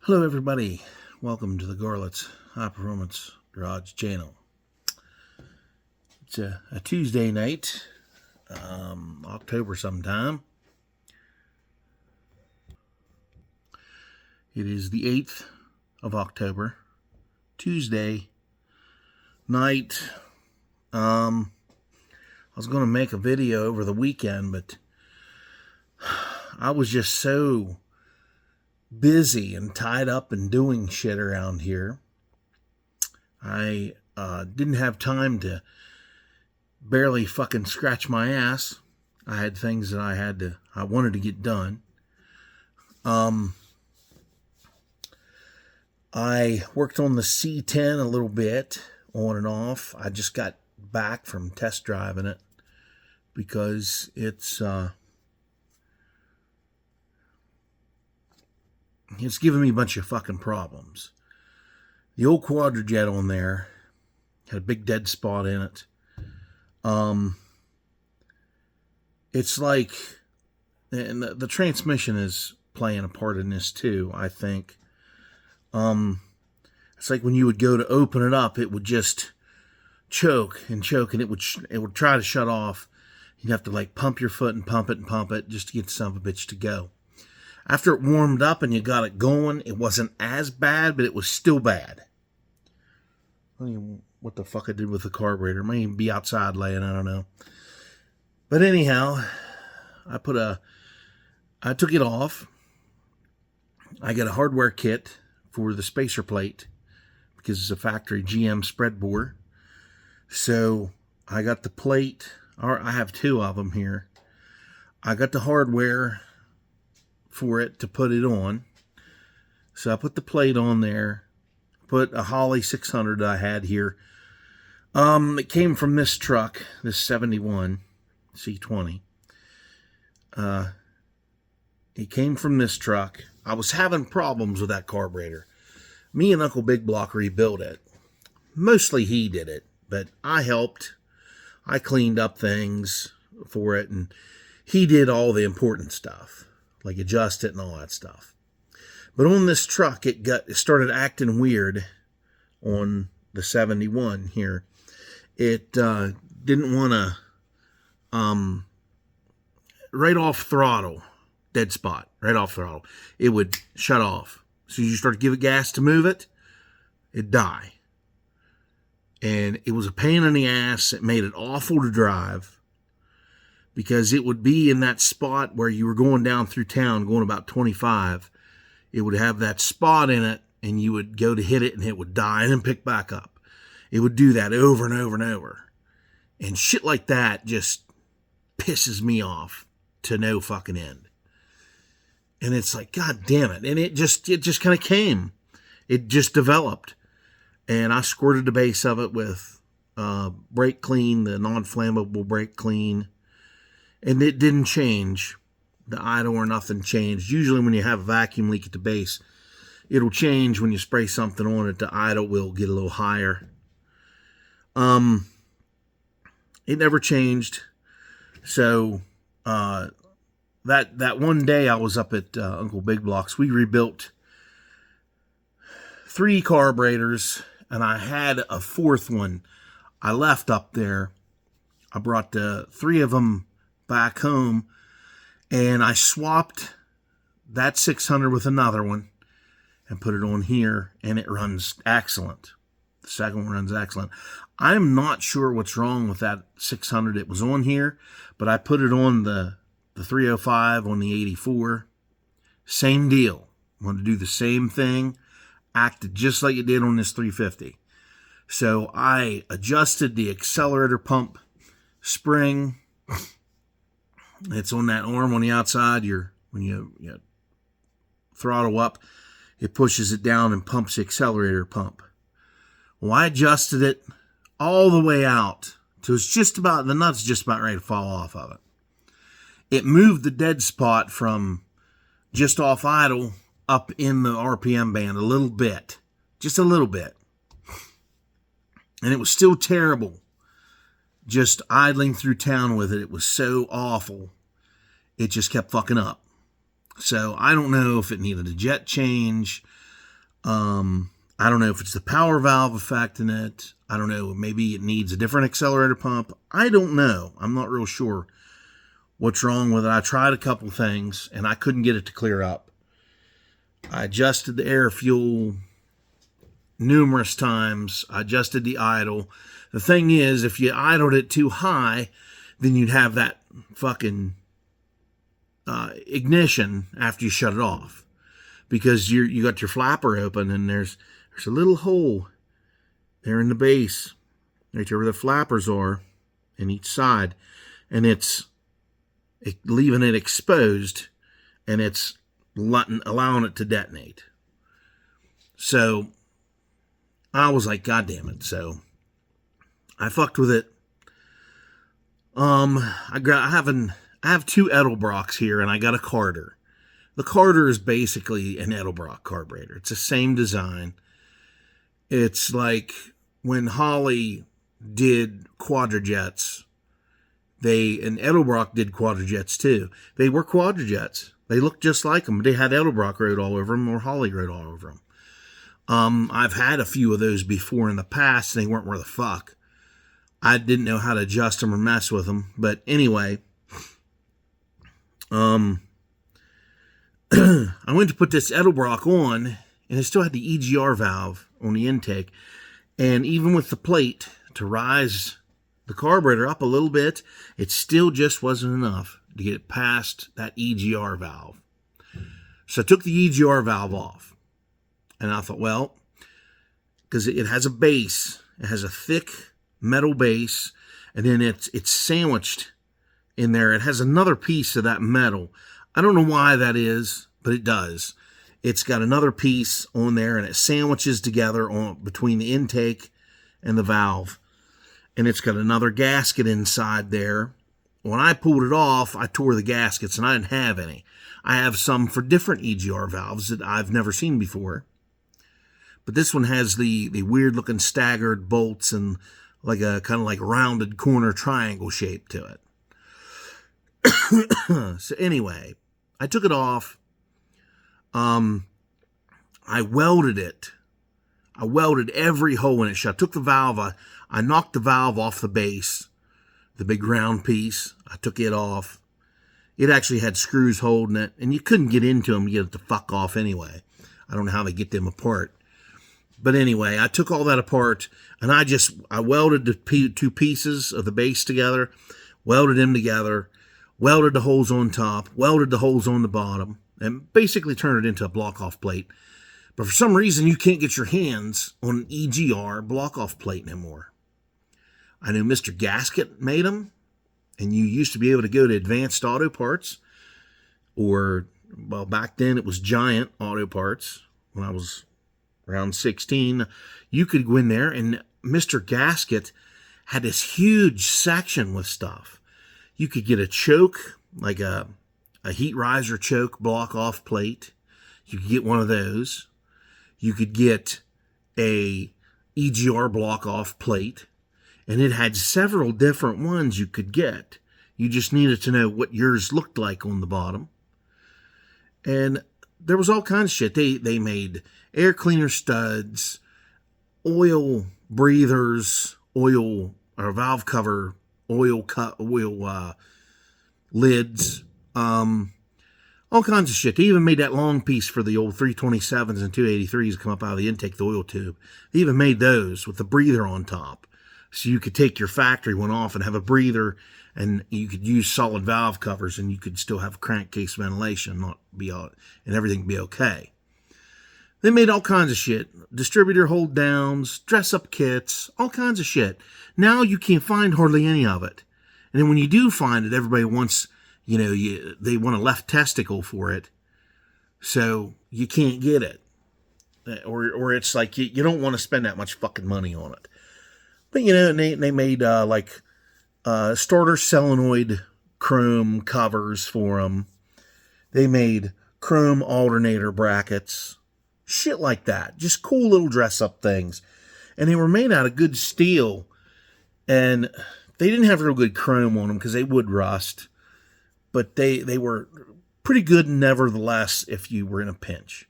Hello everybody, welcome to the Garlet's High Performance Garage channel. It's a Tuesday night, October sometime. It is the 8th of October, Tuesday night. I was going to make a video over the weekend, but I was just so busy and tied up and doing shit around here. I didn't have time to barely fucking scratch my ass. I had things that I wanted to get done. I worked on the C10 a little bit, on and off. I just got back from test driving it because it's giving me a bunch of fucking problems. The old Quadrajet on there had a big dead spot in it. It's like, and the transmission is playing a part in this too, I think. It's like when you would go to open it up, it would just choke, and it would try to shut off. You'd have to like pump your foot and pump it just to get the son of a bitch to go. After it warmed up and you got it going, it wasn't as bad, but it was still bad. I don't know what the fuck I did with the carburetor. It might even be outside laying, I don't know. But anyhow, I took it off. I got a hardware kit for the spacer plate because it's a factory GM spread bore. So I got the plate, or I have two of them here. I got the hardware for it to put it on. So I put the plate on there, put a Holley 600 I had here. It came from this truck, this 71 C20. It came from this truck. I was having problems with that carburetor. Me and Uncle Big Block rebuilt it. Mostly he did it, but I helped. I cleaned up things for it, and he did all the important stuff, like adjust it and all that stuff. But on this truck, it started acting weird on the 71 here. It didn't want to, right off throttle, dead spot, right off throttle, it would shut off. So you start to give it gas to move it, it'd die. And it was a pain in the ass. It made it awful to drive, because it would be in that spot where you were going down through town, going about 25. It would have that spot in it, and you would go to hit it, and it would die and then pick back up. It would do that over and over and over. And shit like that just pisses me off to no fucking end. And it's like, God damn it. And it just kind of came. It just developed. And I squirted the base of it with brake clean, the non-flammable brake clean. And it didn't change. The idle or nothing changed. Usually when you have a vacuum leak at the base, it'll change when you spray something on it. The idle will get a little higher. It never changed. So that one day I was up at Uncle Big Block's, we rebuilt 3 carburetors, and I had a 4th one I left up there. I brought the 3 of them back home, and I swapped that 600 with another one and put it on here, and it runs excellent. The second one runs excellent. I'm not sure what's wrong with that 600 it was on here, but I put it on the 305 on the 84. Same deal. Wanted to do the same thing. Acted just like it did on this 350. So I adjusted the accelerator pump spring. It's on that arm on the outside. When you throttle up, it pushes it down and pumps the accelerator pump. Well, I adjusted it all the way out to it's just about, the nut's just about ready to fall off of it. It moved the dead spot from just off idle up in the RPM band a little bit, just a little bit. And it was still terrible just idling through town with it. It was so awful. It just kept fucking up. So I don't know if it needed a jet change. I don't know if it's the power valve affecting it. I don't know. Maybe it needs a different accelerator pump. I don't know. I'm not real sure what's wrong with it. I tried a couple things and I couldn't get it to clear up. I adjusted the air fuel numerous times. I adjusted the idle. The thing is, if you idled it too high, then you'd have that fucking ignition after you shut it off, because you got your flapper open and there's a little hole there in the base, right there where the flappers are in each side, and it's leaving it exposed, and it's allowing it to detonate. So I was like, God damn it. So I fucked with it. I have two Edelbrocks here, and I got a Carter. The Carter is basically an Edelbrock carburetor. It's the same design. It's like when Holley did Quadrajets, and Edelbrock did Quadrajets too. They were Quadrajets. They looked just like them. They had Edelbrock wrote all over them, or Holley wrote all over them. I've had a few of those before in the past, and they weren't worth a fuck. I didn't know how to adjust them or mess with them. But anyway, I went to put this Edelbrock on, and it still had the EGR valve on the intake. And even with the plate to rise the carburetor up a little bit, it still just wasn't enough to get it past that EGR valve. So I took the EGR valve off. And I thought, well, because it has a base. It has a thick metal base, and then it's sandwiched in there. It has another piece of that metal. I don't know why that is, but it does. It's got another piece on there, and it sandwiches together between the intake and the valve. And it's got another gasket inside there. When I pulled it off, I tore the gaskets, and I didn't have any. I have some for different EGR valves that I've never seen before. But this one has the weird-looking staggered bolts and like a kind of like rounded corner triangle shape to it. So anyway, I took it off. I welded it. I welded every hole in it shut. I took the valve. I knocked the valve off the base, the big round piece. I took it off. It actually had screws holding it, and you couldn't get into them to get it to fuck off anyway. I don't know how they get them apart. But anyway, I took all that apart, and I welded the two pieces of the base together, welded them together, welded the holes on top, welded the holes on the bottom, and basically turned it into a block-off plate. But for some reason, you can't get your hands on an EGR block-off plate anymore. I know Mr. Gasket made them, and you used to be able to go to Advanced Auto Parts, or, well, back then it was Giant Auto Parts, when I was around 16. You could go in there, and Mr. Gasket had this huge section with stuff. You could get a choke, like a heat riser choke block-off plate. You could get one of those. You could get a EGR block-off plate, and it had several different ones you could get. You just needed to know what yours looked like on the bottom. And there was all kinds of shit. They made air cleaner studs, oil breathers, oil or valve cover, oil lids, all kinds of shit. They even made that long piece for the old 327s and 283s come up out of the intake, the oil tube. They even made those with the breather on top. So you could take your factory one off and have a breather, and you could use solid valve covers, and you could still have crankcase ventilation, and everything be okay. They made all kinds of shit. Distributor hold downs, dress up kits, all kinds of shit. Now you can't find hardly any of it. And then when you do find it, everybody wants, they want a left testicle for it. So you can't get it. Or it's like you don't want to spend that much fucking money on it. But, they made starter solenoid chrome covers for them. They made chrome alternator brackets. Shit like that. Just cool little dress-up things. And they were made out of good steel. And they didn't have real good chrome on them because they would rust. But they were pretty good nevertheless if you were in a pinch.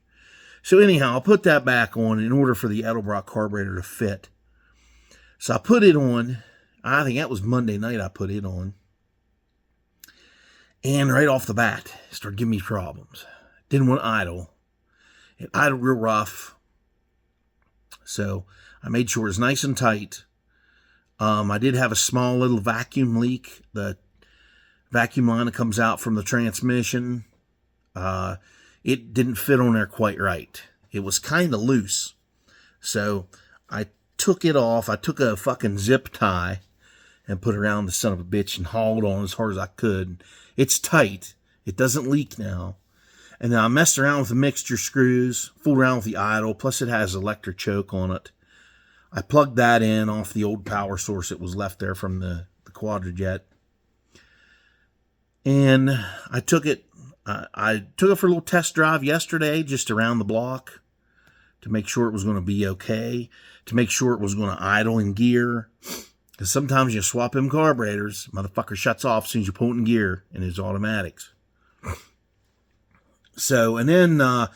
So anyhow, I'll put that back on in order for the Edelbrock carburetor to fit. So I put it on. I think that was Monday night I put it on. And right off the bat, it started giving me problems. Didn't want to idle. It idled real rough. So I made sure it was nice and tight. I did have a small little vacuum leak. The vacuum line that comes out from the transmission, it didn't fit on there quite right. It was kind of loose. So I took it off. I took a fucking zip tie and put it around the son of a bitch and hauled on as hard as I could. It's tight. It doesn't leak now. And then I messed around with the mixture screws, fooled around with the idle, plus it has electric choke on it. I plugged that in off the old power source that was left there from the Quadrajet. And I took it for a little test drive yesterday, just around the block, to make sure it was going to be okay, to make sure it was going to idle in gear. Because sometimes you swap them carburetors, motherfucker shuts off as soon as you pull it in gear in his automatics. So, and then I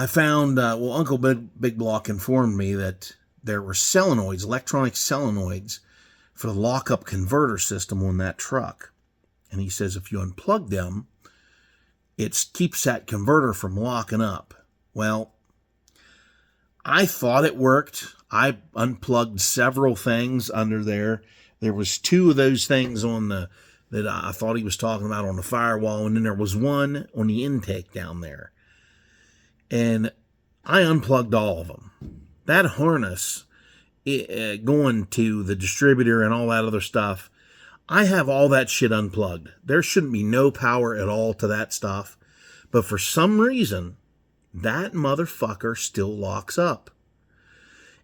found, Uncle Big Block informed me that there were solenoids, electronic solenoids, for the lockup converter system on that truck. And he says if you unplug them, it keeps that converter from locking up. Well, I thought it worked. I unplugged several things under there. There was two of those things on that I thought he was talking about on the firewall, and then there was one on the intake down there. And I unplugged all of them. That harness going to the distributor and all that other stuff, I have all that shit unplugged. There shouldn't be no power at all to that stuff. But for some reason, that motherfucker still locks up.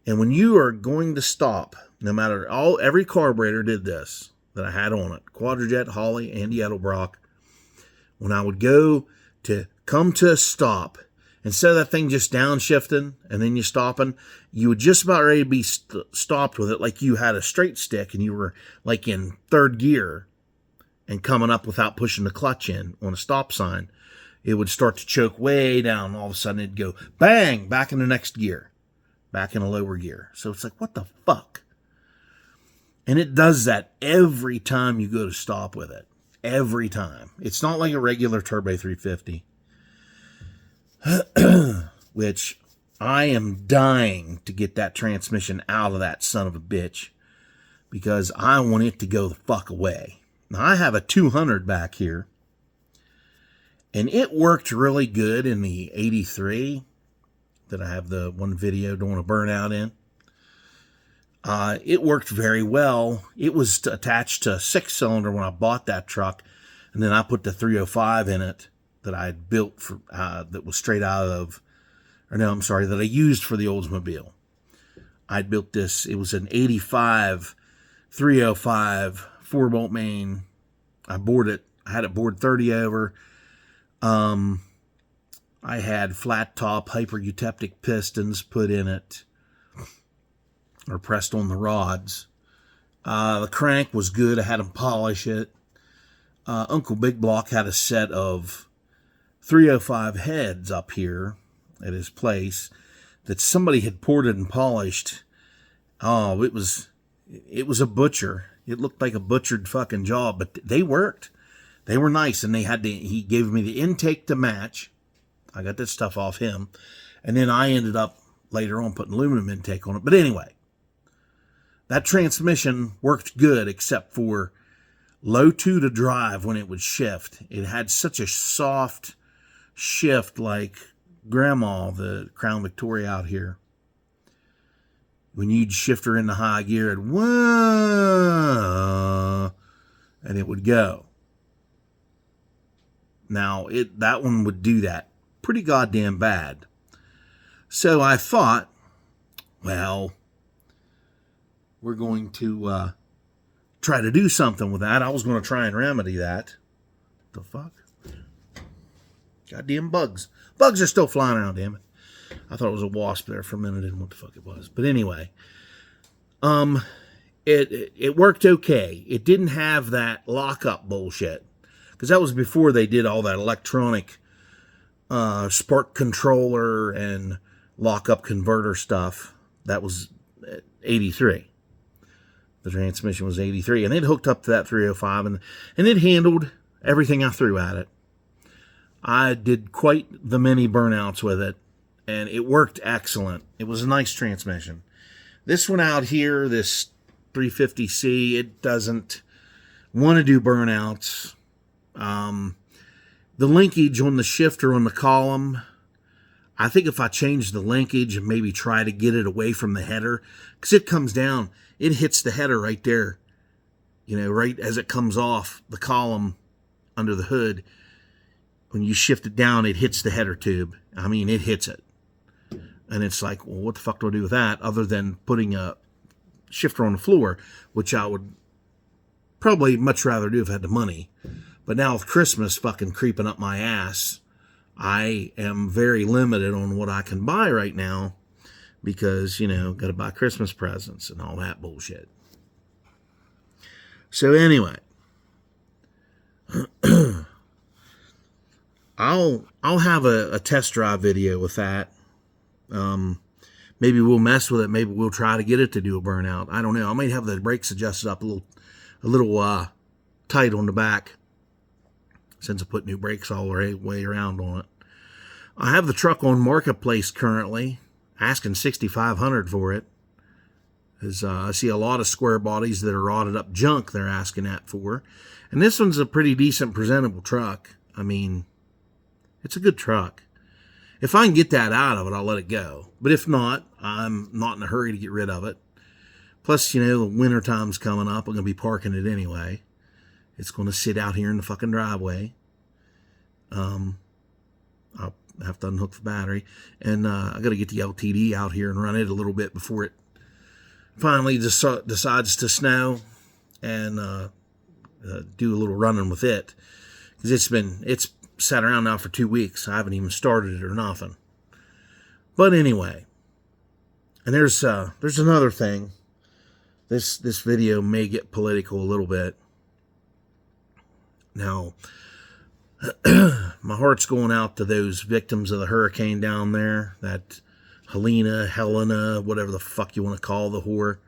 And when you are going to stop, no matter every carburetor did this that I had on it, Quadrajet, Holly, Andy Edelbrock, when I would go to come to a stop, instead of that thing just downshifting and then you stopping, you were just about ready to be stopped with it like you had a straight stick and you were like in third gear and coming up without pushing the clutch in on a stop sign. It would start to choke way down. All of a sudden it'd go bang, back in the next gear, back in a lower gear. So it's like, what the fuck? And it does that every time you go to stop with it. Every time. It's not like a regular Turbo 350. Which I am dying to get that transmission out of that son of a bitch, because I want it to go the fuck away. Now I have a 200 back here, and it worked really good in the 83 that I have the one video doing a burnout in. It worked very well. It was attached to a 6-cylinder when I bought that truck, and then I put the 305 in it that I had built for that was straight out of, that I used for the Oldsmobile. I'd built this. It was an 85 305 4-bolt main. I had it bored 30 over. I had flat top hyper-eutectic pistons put in it, or pressed on the rods. The crank was good. I had him polish it. Uncle Big Block had a set of 305 heads up here at his place that somebody had ported and polished. Oh, it was a butcher. It looked like a butchered fucking job, but they worked. They were nice, and he gave me the intake to match. I got that stuff off him, and then I ended up later on putting aluminum intake on it. But anyway, that transmission worked good except for low 2 to drive when it would shift. It had such a soft shift like Grandma, the Crown Victoria out here. When you'd shift her into high gear, it'd whoa, and it would go. Now, that one would do that pretty goddamn bad. So I thought, well, we're going to try to do something with that. I was going to try and remedy that. The fuck? Goddamn bugs. Bugs are still flying around, damn it. I thought it was a wasp there for a minute. I didn't know what the fuck it was. But anyway, it worked okay. It didn't have that lockup bullshit, because that was before they did all that electronic spark controller and lockup converter stuff. That was 83. The transmission was 83, and it hooked up to that 305, and it handled everything I threw at it. I did quite the many burnouts with it, and it worked excellent. It was a nice transmission. This one out here, this 350C, it doesn't want to do burnouts. The linkage on the shifter on the column, I think if I change the linkage and maybe try to get it away from the header, because it comes down, it hits the header right there, right as it comes off the column under the hood. When you shift it down, it hits the header tube. I mean, it hits it. And it's like, well, what the fuck do I do with that other than putting a shifter on the floor, which I would probably much rather do if I had the money. But now with Christmas fucking creeping up my ass, I am very limited on what I can buy right now because, got to buy Christmas presents and all that bullshit. So anyway, I'll have a test drive video with that. Maybe we'll mess with it. Maybe we'll try to get it to do a burnout. I don't know. I might have the brakes adjusted up a little tight on the back, since I put new brakes all the way around on it. I have the truck on Marketplace currently, asking $6,500 for it. As I see a lot of square bodies that are rotted up junk they're asking that for. And this one's a pretty decent, presentable truck. I mean, it's a good truck. If I can get that out of it, I'll let it go. But if not, I'm not in a hurry to get rid of it. Plus, the winter time's coming up. I'm going to be parking it anyway. It's going to sit out here in the fucking driveway. I'll have to unhook the battery. And I got to get the LTD out here and run it a little bit before it finally decides to snow. And do a little running with it. Because it's sat around now for 2 weeks. I haven't even started it or nothing. But anyway. And there's another thing. This video may get political a little bit. Now, my heart's going out to those victims of the hurricane down there. That Helena, whatever the fuck you want to call the whore.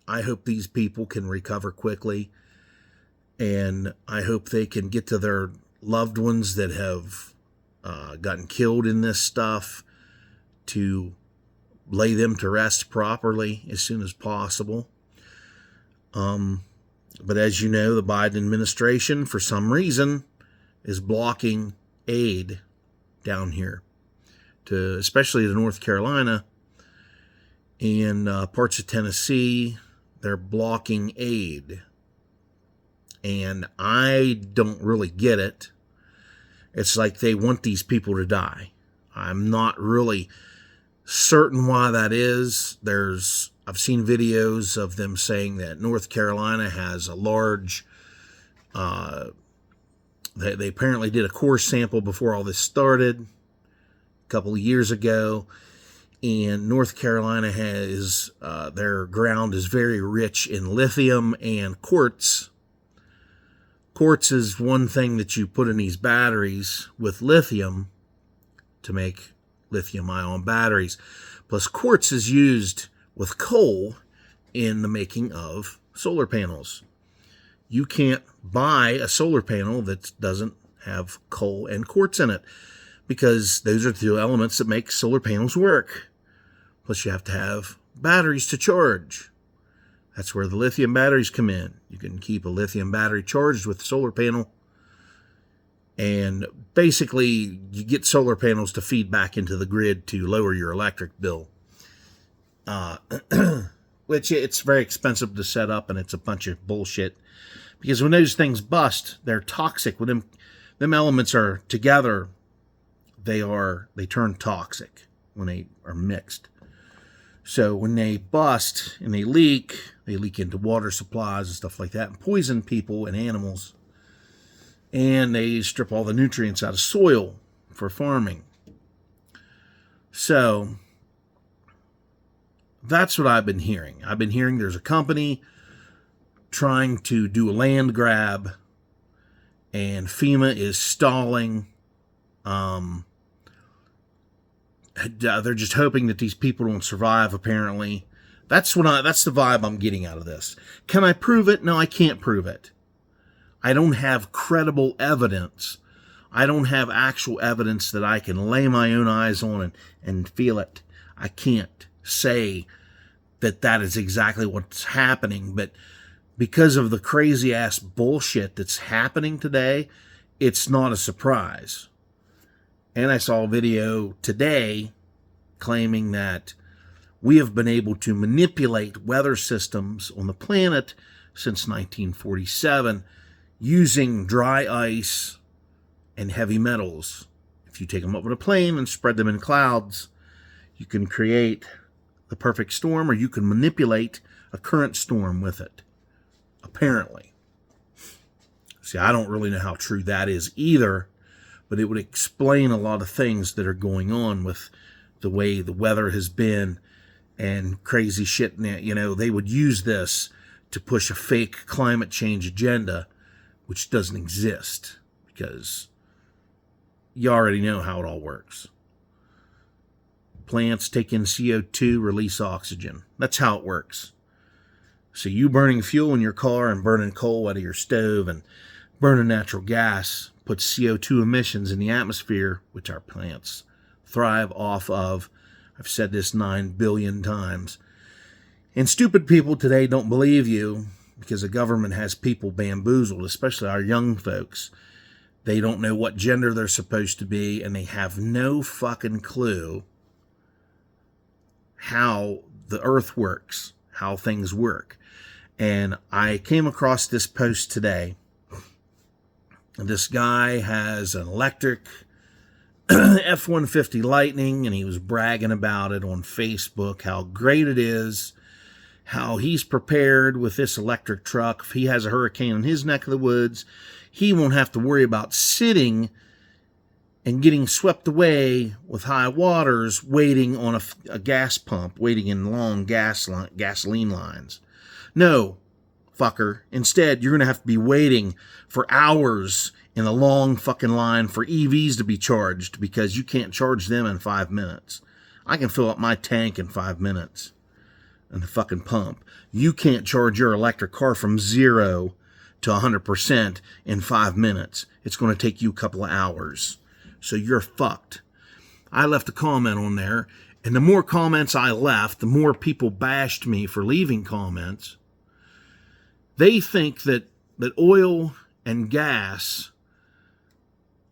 I hope these people can recover quickly. And I hope they can get to their loved ones that have gotten killed in this stuff, to lay them to rest properly as soon as possible. But as you know, the Biden administration, for some reason, is blocking aid down here, especially to North Carolina and parts of Tennessee. They're blocking aid. And I don't really get it. It's like they want these people to die. I'm not really certain why that is. I've seen videos of them saying that North Carolina has a large, they apparently did a core sample before all this started a couple of years ago, and North Carolina has, their ground is very rich in lithium and quartz. Quartz is one thing that you put in these batteries with lithium to make lithium-ion batteries. Plus, quartz is used with coal in the making of solar panels. You can't buy a solar panel that doesn't have coal and quartz in it, because those are the two elements that make solar panels work. Plus, you have to have batteries to charge. That's where the lithium batteries come in. You can keep a lithium battery charged with the solar panel. And basically, you get solar panels to feed back into the grid to lower your electric bill. Which it's very expensive to set up, and it's a bunch of bullshit. Because when those things bust, they're toxic. When them elements are together, they turn toxic when they are mixed. So when they bust and they leak into water supplies and stuff like that, and poison people and animals. And they strip all the nutrients out of soil for farming. So that's what I've been hearing. I've been hearing there's a company trying to do a land grab and FEMA is stalling. They're just hoping that these people don't survive, apparently. That's the vibe I'm getting out of this. Can I prove it? No, I can't prove it. I don't have credible evidence. I don't have actual evidence that I can lay my own eyes on and feel it. I can't say that is exactly what's happening, but because of the crazy ass bullshit that's happening today, it's not a surprise. And I saw a video today claiming that we have been able to manipulate weather systems on the planet since 1947 using dry ice and heavy metals. If you take them up with a plane and spread them in clouds, you can create the perfect storm, or you can manipulate a current storm with it, apparently. See, I don't really know how true that is either, but it would explain a lot of things that are going on with the way the weather has been and crazy shit. You know, they would use this to push a fake climate change agenda, which doesn't exist, because you already know how it all works. Plants take in CO2, release oxygen. That's how it works. So you burning fuel in your car and burning coal out of your stove and burning natural gas puts CO2 emissions in the atmosphere, which our plants thrive off of. I've said this 9 billion times. And stupid people today don't believe you because the government has people bamboozled, especially our young folks. They don't know what gender they're supposed to be, and they have no fucking clue how the earth works, how things work. And I came across this post today. This guy has an electric F-150 Lightning, and he was bragging about it on Facebook, how great it is, how he's prepared with this electric truck. If he has a hurricane in his neck of the woods, he won't have to worry about sitting and getting swept away with high waters, waiting on a gas pump, waiting in long gasoline lines. No, fucker. Instead, you're going to have to be waiting for hours in a long fucking line for EVs to be charged because you can't charge them in 5 minutes. I can fill up my tank in 5 minutes in the fucking pump. You can't charge your electric car from 0 to 100% in 5 minutes. It's going to take you a couple of hours. So you're fucked. I left a comment on there, and the more comments I left, the more people bashed me for leaving comments. They think that oil and gas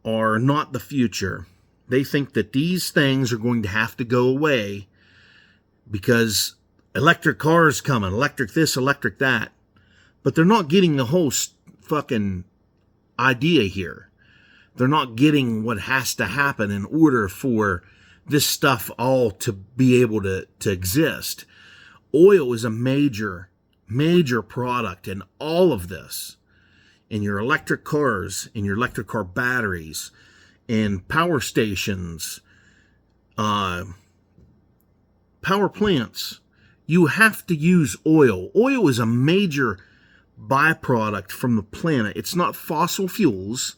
are not the future. They think that these things are going to have to go away because electric cars coming, electric this, electric that. But they're not getting the whole fucking idea here. They're not getting what has to happen in order for this stuff all to be able to exist. Oil is a major product in all of this. In your electric cars, in your electric car batteries, in power stations, power plants. You have to use oil. Oil is a major byproduct from the planet. It's not fossil fuels.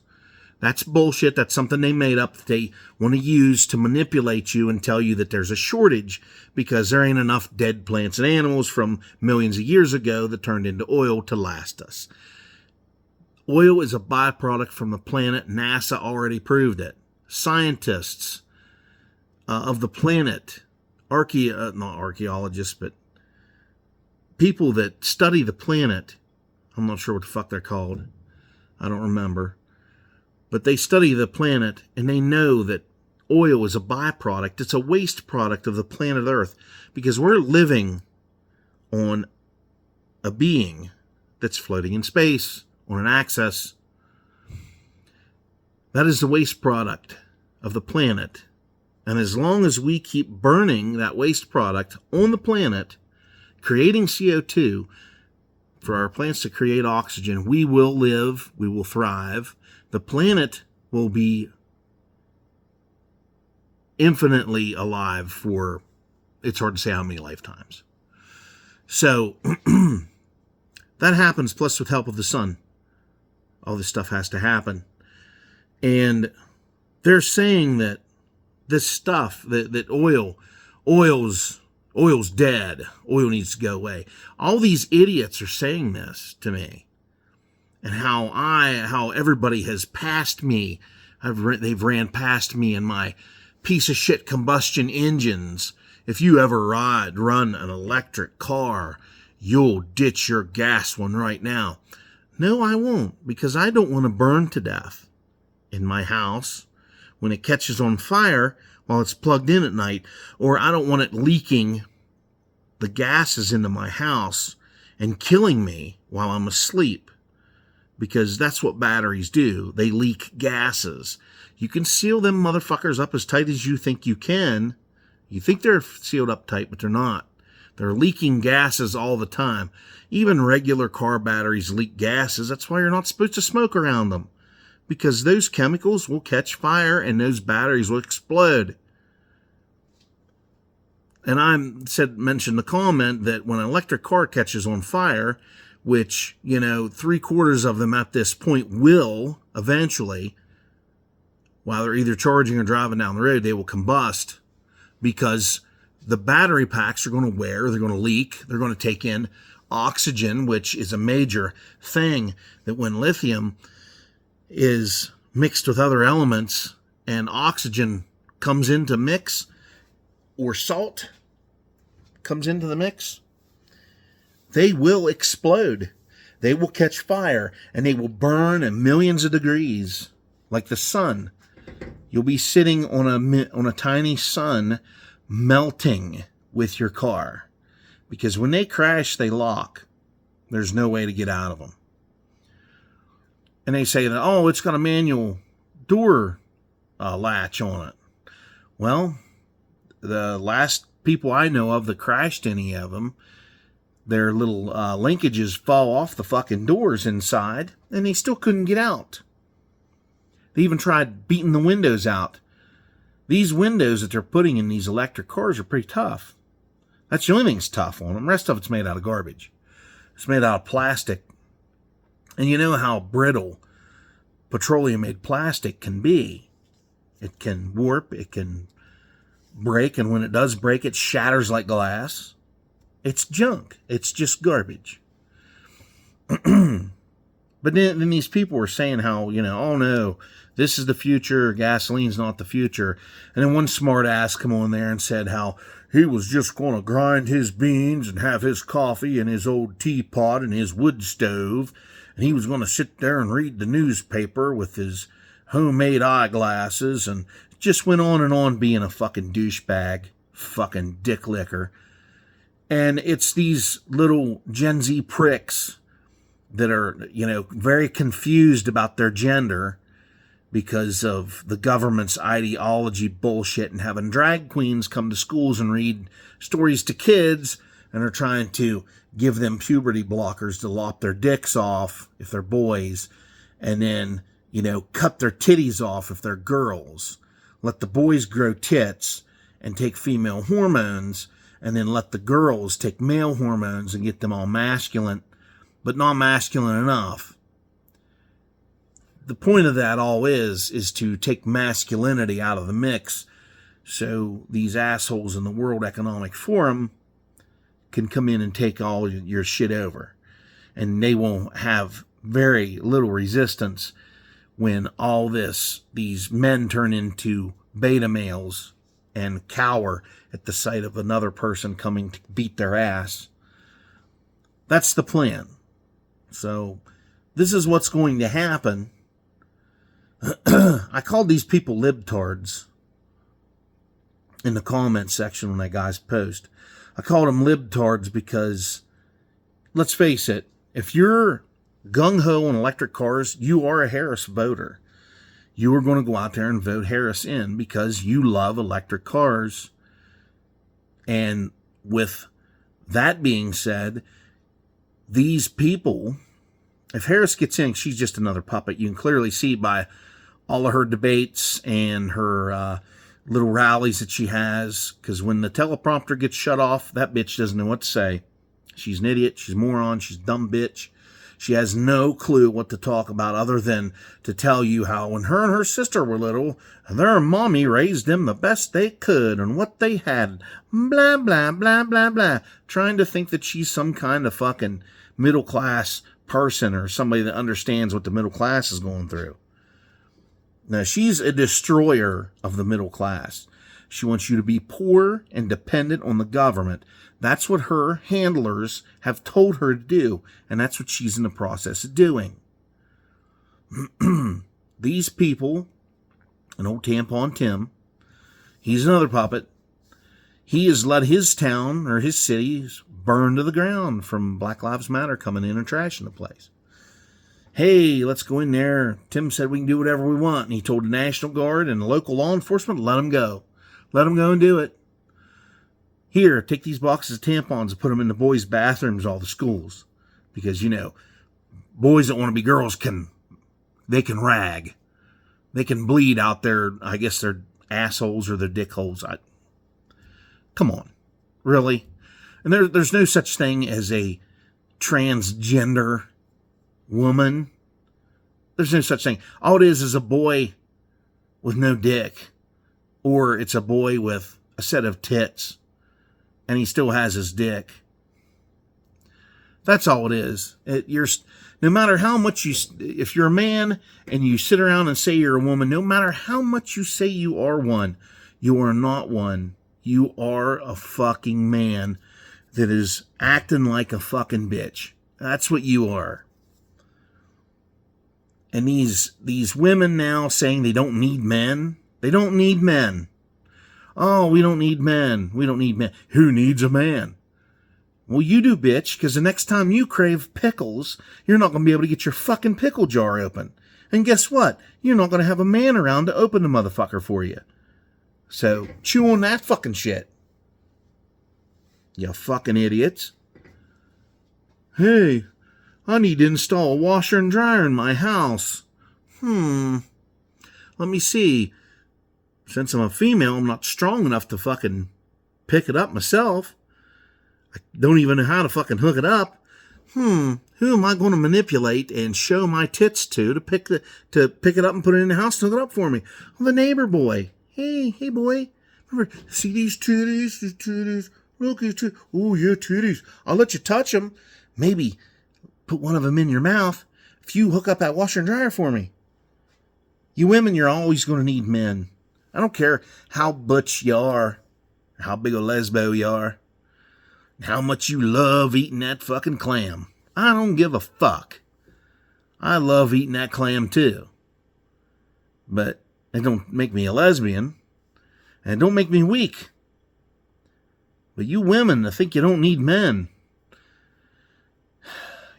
That's bullshit. That's something they made up that they want to use to manipulate you and tell you that there's a shortage because there ain't enough dead plants and animals from millions of years ago that turned into oil to last us. Oil is a byproduct from the planet. NASA already proved it. Scientists of the planet, not archaeologists, but people that study the planet, I'm not sure what the fuck they're called. I don't remember. But they study the planet, and they know that oil is a byproduct. It's a waste product of the planet Earth, because we're living on a being that's floating in space on an axis. That is the waste product of the planet. And as long as we keep burning that waste product on the planet, creating CO2 for our plants to create oxygen, we will live, we will thrive. The planet will be infinitely alive for, it's hard to say how many lifetimes. So, that happens, plus with help of the sun. all this stuff has to happen. And they're saying that this stuff, that oil's dead. Oil needs to go away. All these idiots are saying this to me. And how everybody has passed me. They've ran past me in my piece of shit combustion engines. If you ever run an electric car, you'll ditch your gas one right now. No, I won't, because I don't want to burn to death in my house when it catches on fire while it's plugged in at night, or I don't want it leaking the gases into my house and killing me while I'm asleep, because that's what batteries do. They leak gases. You can seal them motherfuckers up as tight as you think you can. You think they're sealed up tight, but they're not. They're leaking gases all the time. Even regular car batteries leak gases. That's why you're not supposed to smoke around them, because those chemicals will catch fire and those batteries will explode. And I mentioned the comment that when an electric car catches on fire, which, 3/4 of them at this point will eventually, while they're either charging or driving down the road, they will combust, because the battery packs are going to wear, they're going to leak, they're going to take in oxygen, which is a major thing, that when lithium is mixed with other elements and oxygen comes into mix, or salt comes into the mix, they will explode. They will catch fire, and they will burn at millions of degrees, like the sun. You'll be sitting on a tiny sun, melting with your car, because when they crash, they lock. There's no way to get out of them. And they say that, oh, it's got a manual door latch on it. Well, the last people I know of that crashed any of them, their little linkages fall off the fucking doors inside, and they still couldn't get out. They even tried beating the windows out. These windows that they're putting in these electric cars are pretty tough. That's the only thing that's tough on them. The rest of it's made out of garbage. It's made out of plastic. And you know how brittle petroleum-made plastic can be. It can warp, it can break, and when it does break, it shatters like glass. It's junk. It's just garbage. But then these people were saying how, oh no, this is the future, gasoline's not the future. And then one smart ass come on there and said how he was just going to grind his beans and have his coffee in his old teapot and his wood stove, and he was going to sit there and read the newspaper with his homemade eyeglasses, and just went on being a fucking douchebag, fucking dick licker. And it's these little Gen Z pricks that are, very confused about their gender because of the government's ideology bullshit, and having drag queens come to schools and read stories to kids, and are trying to give them puberty blockers to lop their dicks off if they're boys, and then, cut their titties off if they're girls. Let the boys grow tits and take female hormones, and then let the girls take male hormones and get them all masculine, but not masculine enough. The point of that all is to take masculinity out of the mix, so these assholes in the World Economic Forum can come in and take all your shit over. And they won't have very little resistance when all these men turn into beta males and cower at the sight of another person coming to beat their ass. That's the plan. So this is what's going to happen. I called these people libtards in the comment section when that guy's post. I called them libtards because, let's face it, if you're gung-ho on electric cars, you are a Harris voter. You are going to go out there and vote Harris in because you love electric cars. And with that being said, these people, if Harris gets in, she's just another puppet. You can clearly see by all of her debates and her little rallies that she has, because when the teleprompter gets shut off, that bitch doesn't know what to say. She's an idiot. She's a moron. She's a dumb bitch. She has no clue what to talk about other than to tell you how when her and her sister were little, their mommy raised them the best they could and what they had. Blah, blah, blah, blah, blah. Trying to think that she's some kind of fucking middle class person or somebody that understands what the middle class is going through. Now, she's a destroyer of the middle class. She wants you to be poor and dependent on the government. That's what her handlers have told her to do, and that's what she's in the process of doing. These people, an old tampon Tim, he's another puppet. He has let his town or his city burn to the ground from Black Lives Matter coming in and trashing the place. Hey, let's go in there. Tim said we can do whatever we want, and he told the National Guard and the local law enforcement, let them go. Let them go and do it. Here, take these boxes of tampons and put them in the boys' bathrooms of all the schools. Because, boys that want to be girls can rag. They can bleed out their assholes or their dick holes. Come on. Really? And there's no such thing as a transgender woman. There's no such thing. All it is a boy with no dick. Or it's a boy with a set of tits. And he still has his dick. That's all it is. No matter how much if you're a man and you sit around and say you're a woman, no matter how much you say you are one, you are not one. You are a fucking man that is acting like a fucking bitch. That's what you are. And these women now saying they don't need men. They don't need men. Oh, we don't need men. We don't need men. Who needs a man? Well, you do, bitch, because the next time you crave pickles, you're not going to be able to get your fucking pickle jar open. And guess what? You're not going to have a man around to open the motherfucker for you. So, chew on that fucking shit. You fucking idiots. Hey, I need to install a washer and dryer in my house. Let me see. Since I'm a female, I'm not strong enough to fucking pick it up myself. I don't even know how to fucking hook it up. Who am I going to manipulate and show my tits to pick it up and put it in the house and hook it up for me? Well, the neighbor boy. Hey boy. Remember, see these titties? These titties. Look, these titties. Oh, yeah, titties. I'll let you touch them. Maybe put one of them in your mouth if you hook up that washer and dryer for me. You women, you're always going to need men. I don't care how butch you are, how big a lesbo you are, how much you love eating that fucking clam. I don't give a fuck. I love eating that clam too. But it don't make me a lesbian, and it don't make me weak. But you women that think you don't need men,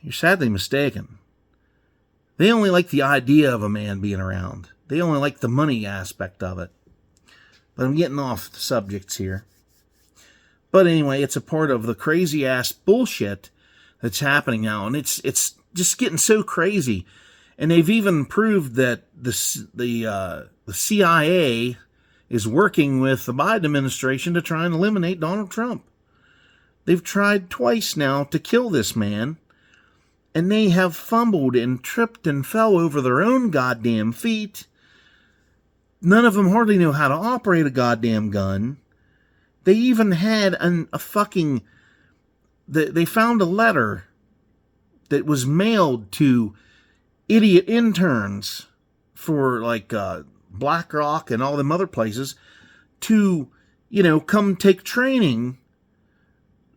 you're sadly mistaken. They only like the idea of a man being around. They only like the money aspect of it. But I'm getting off the subjects here. But anyway, it's a part of the crazy ass bullshit that's happening now. And it's just getting so crazy. And they've even proved that the CIA is working with the Biden administration to try and eliminate Donald Trump. They've tried twice now to kill this man. And they have fumbled and tripped and fell over their own goddamn feet. None of them hardly know how to operate a goddamn gun. They even had they found a letter that was mailed to idiot interns for BlackRock and all them other places to, come take training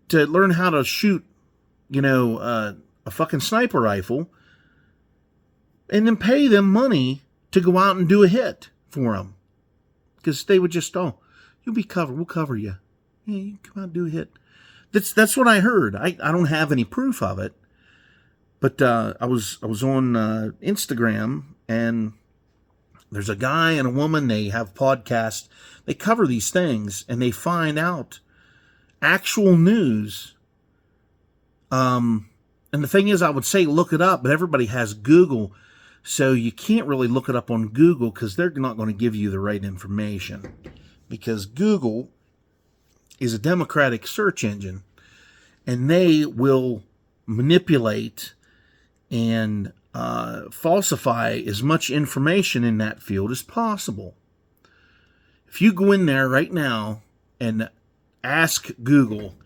to learn how to shoot, a fucking sniper rifle and then pay them money to go out and do a hit for them. Because they would just, you'll be covered. We'll cover you. Yeah, you can come out and do a hit. That's what I heard. I don't have any proof of it. But I was on Instagram, and there's a guy and a woman. They have podcasts. They cover these things, and they find out actual news. And the thing is, I would say look it up, but everybody has Google. So you can't really look it up on Google because they're not going to give you the right information. Because Google is a democratic search engine. And they will manipulate and falsify as much information in that field as possible. If you go in there right now and ask Google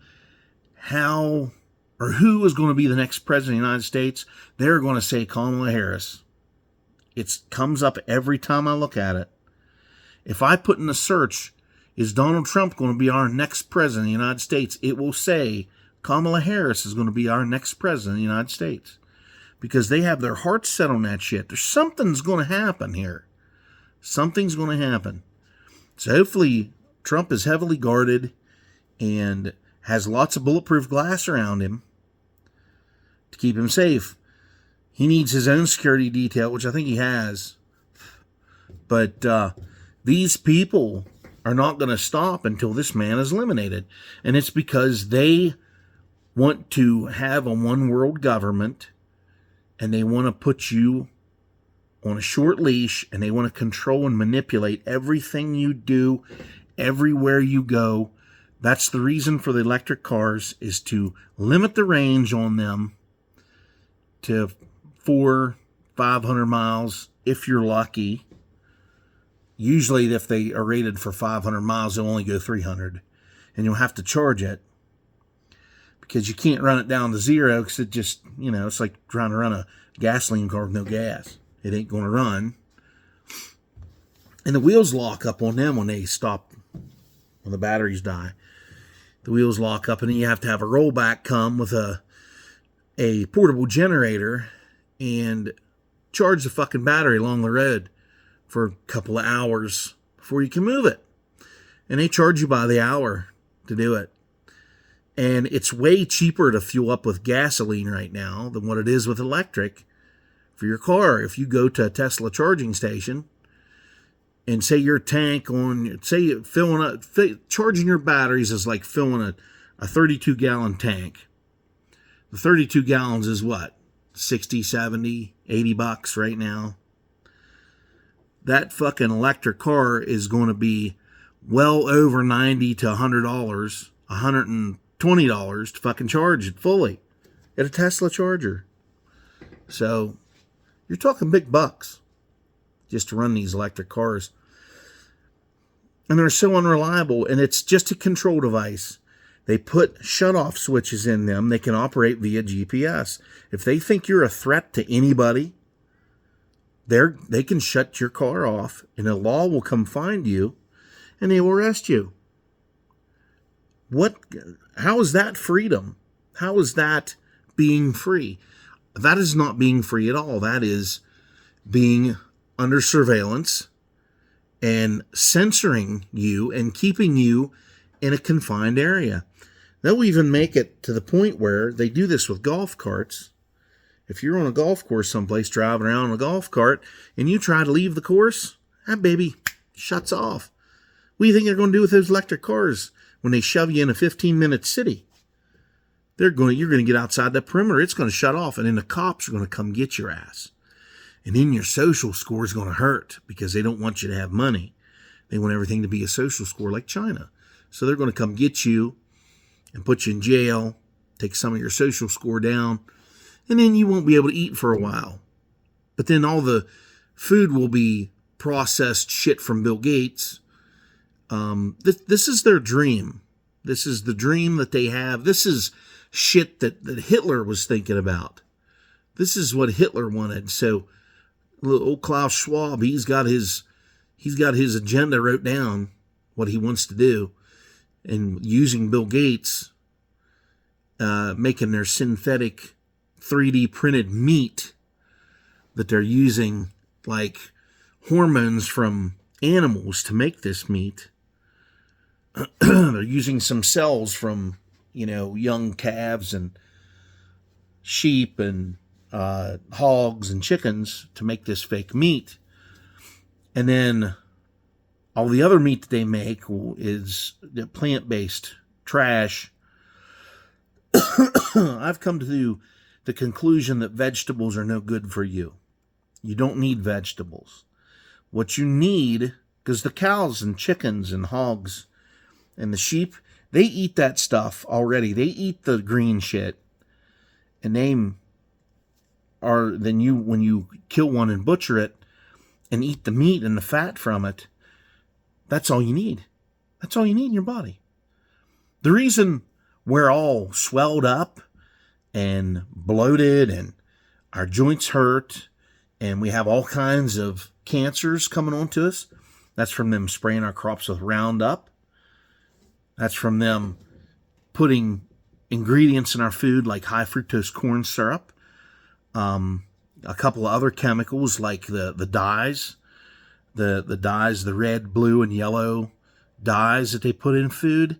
how or who is going to be the next president of the United States, they're going to say Kamala Harris. It comes up every time I look at it. If I put in a search, is Donald Trump going to be our next president of the United States? It will say Kamala Harris is going to be our next president of the United States. Because they have their hearts set on that shit. There's something's going to happen here. Something's going to happen. So hopefully Trump is heavily guarded and has lots of bulletproof glass around him to keep him safe. He needs his own security detail, which I think he has. But these people are not going to stop until this man is eliminated. And it's because they want to have a one world government, and they want to put you on a short leash, and they want to control and manipulate everything you do, everywhere you go. That's the reason for the electric cars, is to limit the range on them to 400-500 miles if you're lucky. Usually if they are rated for 500 miles, they'll only go 300, and you'll have to charge it because you can't run it down to zero, because it just, it's like trying to run a gasoline car with no gas. It ain't going to run. And the wheels lock up on them when they stop, when the batteries die. The wheels lock up, and then you have to have a rollback come with a portable generator and charge the fucking battery along the road for a couple of hours before you can move it. And they charge you by the hour to do it. And it's way cheaper to fuel up with gasoline right now than what it is with electric for your car. If you go to a Tesla charging station and say your tank charging your batteries is like filling a 32-gallon tank. The 32 gallons is what? 60, 70, 80 bucks right now. That fucking electric car is going to be well over $90 to $100, $120 to fucking charge it fully at a Tesla charger. So you're talking big bucks just to run these electric cars. And they're so unreliable, and it's just a control device. They put shut-off switches in them. They can operate via GPS. If they think you're a threat to anybody, they can shut your car off, and the law will come find you, and they will arrest you. How is that freedom? How is that being free? That is not being free at all. That is being under surveillance and censoring you and keeping you in a confined area. They'll even make it to the point where they do this with golf carts. If you're on a golf course someplace driving around on a golf cart and you try to leave the course, that baby shuts off. What do you think they're going to do with those electric cars when they shove you in a 15-minute city? You're going to get outside that perimeter. It's going to shut off, and then the cops are going to come get your ass. And then your social score is going to hurt because they don't want you to have money. They want everything to be a social score like China. So they're going to come get you and put you in jail, take some of your social score down, and then you won't be able to eat for a while. But then all the food will be processed shit from Bill Gates. This is their dream. This is the dream that they have. This is shit that Hitler was thinking about. This is what Hitler wanted. So old Klaus Schwab, he's got his agenda wrote down, what he wants to do, and using Bill Gates, making their synthetic 3D printed meat that they're using like hormones from animals to make this meat. They're using some cells from, young calves and sheep and hogs and chickens to make this fake meat. And then all the other meat that they make is plant-based trash. I've come to the conclusion that vegetables are no good for you. You don't need vegetables. What you need, because the cows and chickens and hogs and the sheep, they eat that stuff already. They eat the green shit. And are than you when you kill one and butcher it and eat the meat and the fat from it. That's all you need. That's all you need in your body. The reason we're all swelled up and bloated and our joints hurt and we have all kinds of cancers coming on to us, that's from them spraying our crops with Roundup. That's from them putting ingredients in our food like high fructose corn syrup, a couple of other chemicals like the dyes, the dyes, the red, blue, and yellow dyes that they put in food,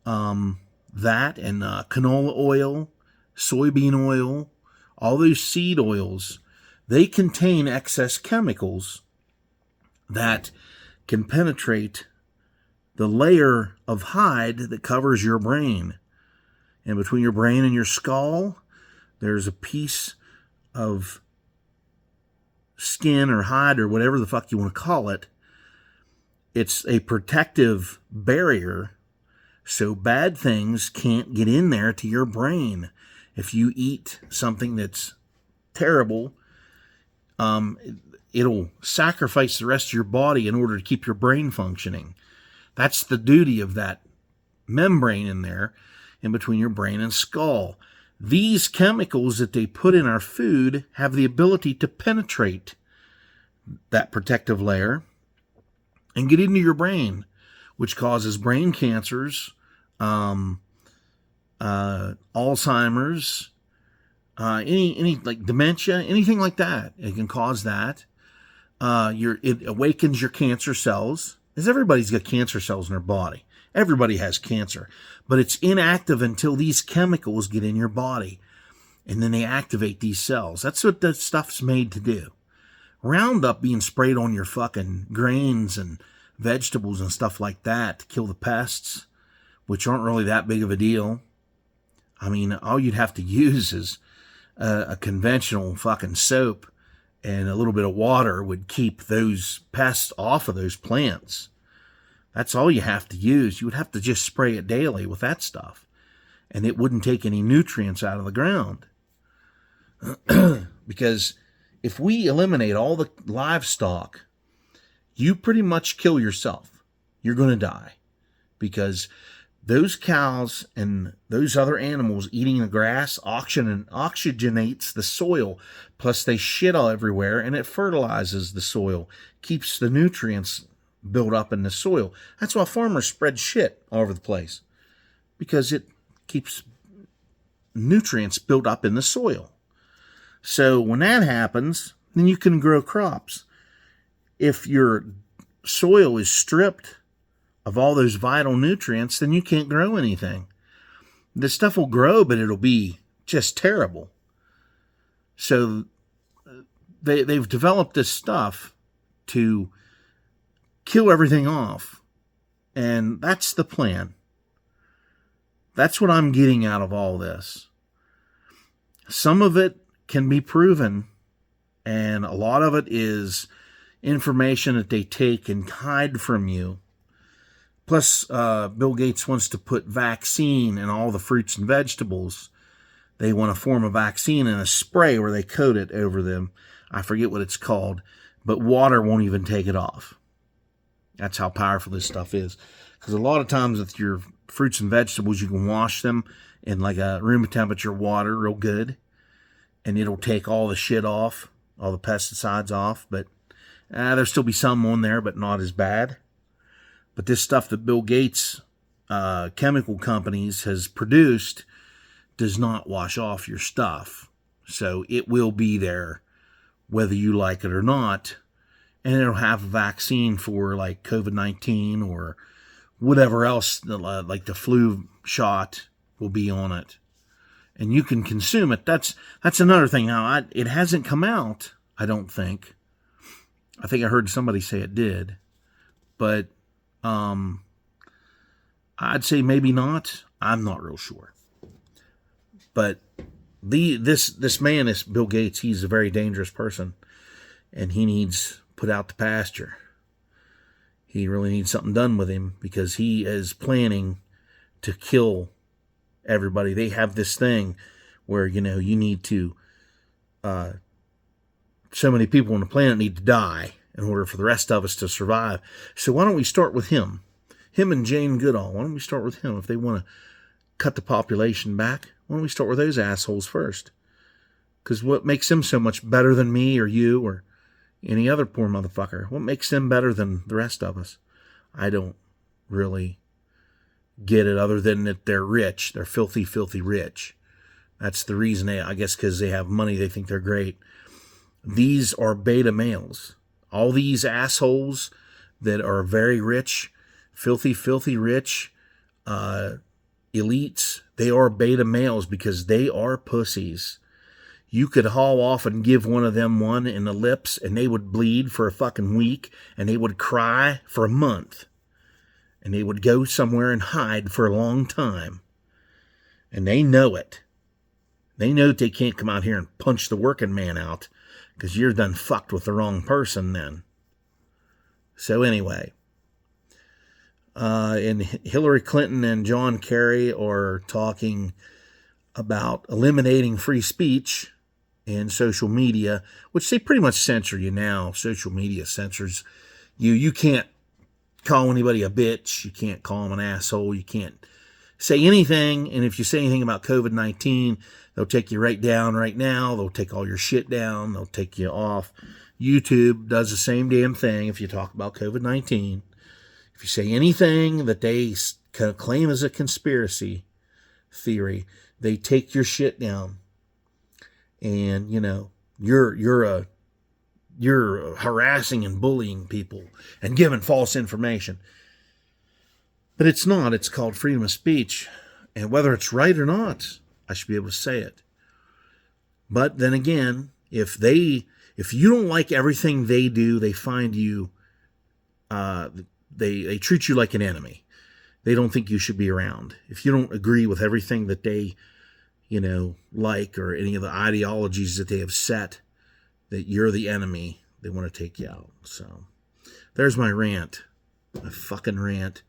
that and canola oil, soybean oil, all those seed oils, they contain excess chemicals that can penetrate the layer of hide that covers your brain. And between your brain and your skull, there's a piece of skin or hide or whatever the fuck you want to call it. It's a protective barrier so bad things can't get in there to your brain. If you eat something that's terrible, it'll sacrifice the rest of your body in order to keep your brain functioning. That's the duty of that membrane in there, in between your brain and skull. These chemicals that they put in our food have the ability to penetrate that protective layer and get into your brain, which causes brain cancers, Alzheimer's, any like dementia, anything like that. It can cause that. It awakens your cancer cells, because everybody's got cancer cells in their body. Everybody has cancer, but it's inactive until these chemicals get in your body, and then they activate these cells. That's what that stuff's made to do. Roundup being sprayed on your fucking grains and vegetables and stuff like that to kill the pests, which aren't really that big of a deal. I mean, all you'd have to use is a conventional fucking soap and a little bit of water would keep those pests off of those plants. That's all you have to use. You would have to just spray it daily with that stuff, and it wouldn't take any nutrients out of the ground. Because if we eliminate all the livestock, you pretty much kill yourself. You're going to die. Because those cows and those other animals eating the grass oxygenates the soil. Plus they shit all everywhere, and it fertilizes the soil, keeps the nutrients build up in the soil. That's why farmers spread shit all over the place, because it keeps nutrients built up in the soil. So when that happens, then you can grow crops. If your soil is stripped of all those vital nutrients, then you can't grow anything. The stuff will grow, but it'll be just terrible. So they've developed this stuff to kill everything off. And that's the plan. That's what I'm getting out of all this. Some of it can be proven, and a lot of it is information that they take and hide from you. Plus, Bill Gates wants to put vaccine in all the fruits and vegetables. They want to form a vaccine in a spray where they coat it over them. I forget what it's called, but water won't even take it off. That's how powerful this stuff is. Because a lot of times with your fruits and vegetables, you can wash them in like a room temperature water real good, and it'll take all the shit off, all the pesticides off. But there'll still be some on there, but not as bad. But this stuff that Bill Gates chemical companies has produced does not wash off your stuff. So it will be there whether you like it or not. And it'll have a vaccine for like COVID-19 or whatever else, like the flu shot will be on it. And you can consume it. That's another thing. Now, it hasn't come out, I don't think. I think I heard somebody say it did. But I'd say maybe not. I'm not real sure. But this man, this Bill Gates, he's a very dangerous person. And he needs put out to pasture. He really needs something done with him, because he is planning to kill everybody. They have this thing where, you need to so many people on the planet need to die in order for the rest of us to survive. So why don't we start with him? Him and Jane Goodall. Why don't we start with him? If they want to cut the population back, why don't we start with those assholes first? Because what makes them so much better than me or you or any other poor motherfucker? What makes them better than the rest of us? I don't really get it, other than that they're rich. They're filthy, filthy rich. That's the reason I guess because they have money, they think they're great. These are beta males. All these assholes that are very rich, filthy, filthy rich, elites, they are beta males because they are pussies. You could haul off and give one of them one in the lips and they would bleed for a fucking week and they would cry for a month. And they would go somewhere and hide for a long time. And they know it. They know that they can't come out here and punch the working man out because you're done fucked with the wrong person then. So anyway, and Hillary Clinton and John Kerry are talking about eliminating free speech and social media, which they pretty much censor you now. Social media censors you. You can't call anybody a bitch. You can't call them an asshole. You can't say anything. And if you say anything about COVID-19, they'll take you right down right now. They'll take all your shit down. They'll take you off. YouTube does the same damn thing if you talk about COVID-19. If you say anything that they claim as a conspiracy theory, they take your shit down. And, you know, you're harassing and bullying people and giving false information. But it's not. It's called freedom of speech. And whether it's right or not, I should be able to say it. But then again, if you don't like everything they do, they find you, they treat you like an enemy. They don't think you should be around. If you don't agree with everything that they, like, or any of the ideologies that they have set, that you're the enemy, they want to take you out. So there's my rant. My fucking rant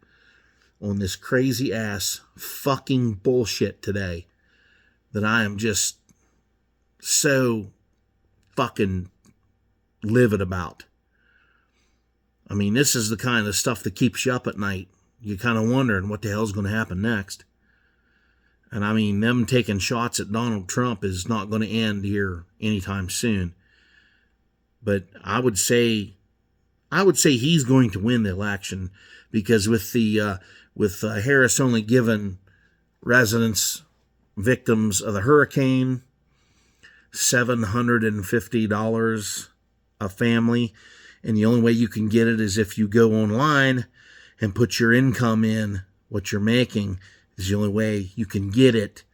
on this crazy ass fucking bullshit today that I am just so fucking livid about. I mean, this is the kind of stuff that keeps you up at night. You're kind of wondering what the hell's going to happen next. And I mean, them taking shots at Donald Trump is not going to end here anytime soon. But I would say he's going to win the election, because with Harris only giving residents, victims of the hurricane, $750 a family, and the only way you can get it is if you go online and put your income in, what you're making is the only way you can get it.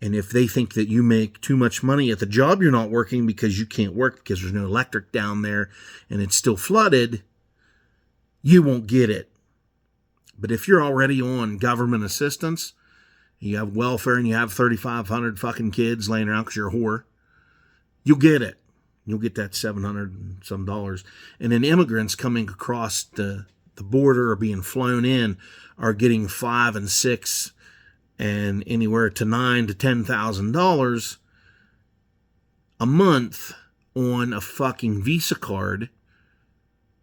And if they think that you make too much money at the job you're not working because you can't work because there's no electric down there and it's still flooded, you won't get it. But if you're already on government assistance, you have welfare and you have 3,500 fucking kids laying around because you're a whore, you'll get it. You'll get that $700 and some dollars. And then immigrants coming across the border or being flown in are getting $5,000 and $6,000 and anywhere to $9,000 to $10,000 a month on a fucking Visa card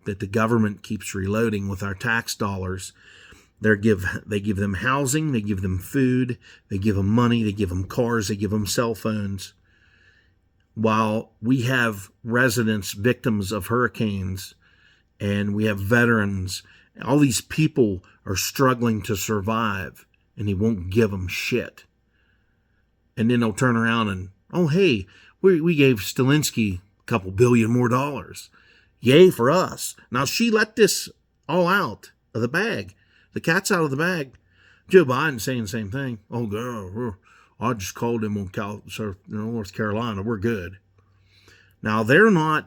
that the government keeps reloading with our tax dollars. They give them housing, they give them food, they give them money, they give them cars, they give them cell phones. While we have residents, victims of hurricanes, and we have veterans, all these people are struggling to survive, and he won't give them shit. And then they'll turn around and, oh, hey, we gave Stilinski a couple billion more dollars. Yay for us. Now she let this all out of the bag. The cat's out of the bag. Joe Biden saying the same thing. Oh, girl, I just called him on North Carolina. We're good. Now, they're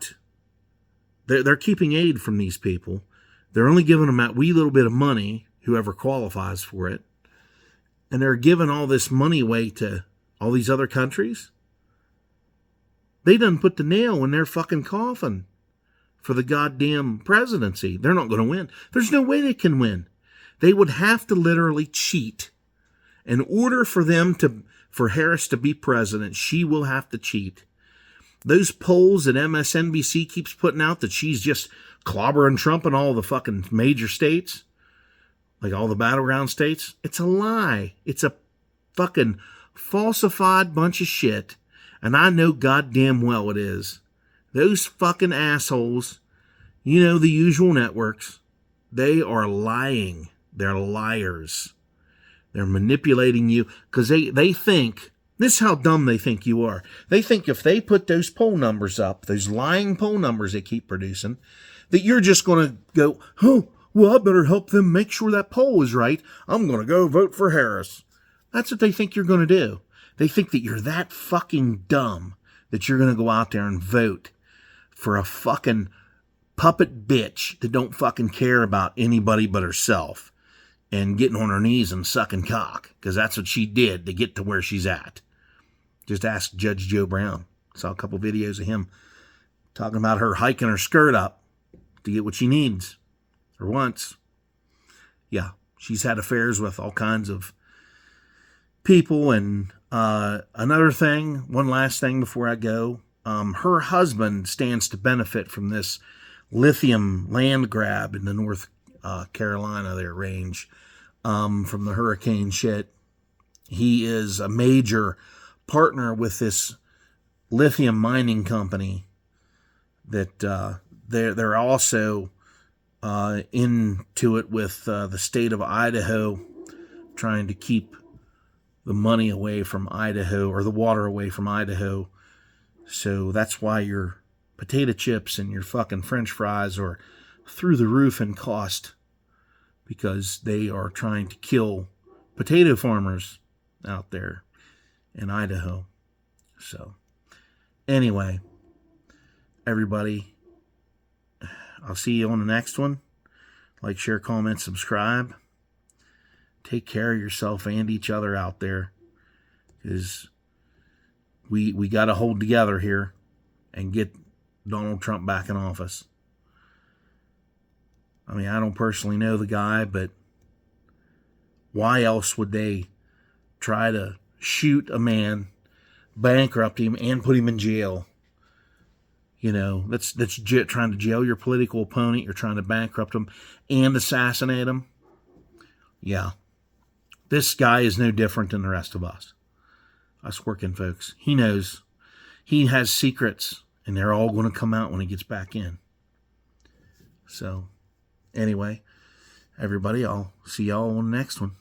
keeping aid from these people. They're only giving them that wee little bit of money, whoever qualifies for it. And they're giving all this money away to all these other countries. They done put the nail in their fucking coffin for the goddamn presidency. They're not going to win. There's no way they can win. They would have to literally cheat. In order for Harris to be president, she will have to cheat. Those polls that MSNBC keeps putting out that she's just clobbering Trump in all the fucking major states, like all the battleground states, it's a lie. It's a fucking falsified bunch of shit, and I know goddamn well it is. Those fucking assholes, you know, the usual networks, they are lying. They're liars. They're manipulating you because they think, this is how dumb they think you are. They think if they put those poll numbers up, those lying poll numbers they keep producing, that you're just going to go, oh, well, I better help them make sure that poll is right. I'm going to go vote for Harris. That's what they think you're going to do. They think that you're that fucking dumb that you're going to go out there and vote for a fucking puppet bitch that don't fucking care about anybody but herself and getting on her knees and sucking cock, because that's what she did to get to where she's at. Just ask Judge Joe Brown. Saw a couple videos of him talking about her hiking her skirt up to get what she needs or wants. Yeah, she's had affairs with all kinds of people. And another thing, one last thing before I go, her husband stands to benefit from this lithium land grab in the North Carolina, their range, from the hurricane shit. He is a major partner with this lithium mining company that they're also into it with the state of Idaho, trying to keep the money away from Idaho, or the water away from Idaho. So that's why your potato chips and your fucking French fries are through the roof in cost, because they are trying to kill potato farmers out there in Idaho. So anyway, everybody, I'll see you on the next one. Like, share, comment, subscribe. Take care of yourself and each other out there, because we got to hold together here and get Donald Trump back in office. I mean, I don't personally know the guy, but why else would they try to shoot a man, bankrupt him, and put him in jail? You know, that's trying to jail your political opponent. You're trying to bankrupt him and assassinate him. Yeah. This guy is no different than the rest of us. Us working folks. He knows. He has secrets, and they're all going to come out when he gets back in. So, anyway, everybody, I'll see y'all on the next one.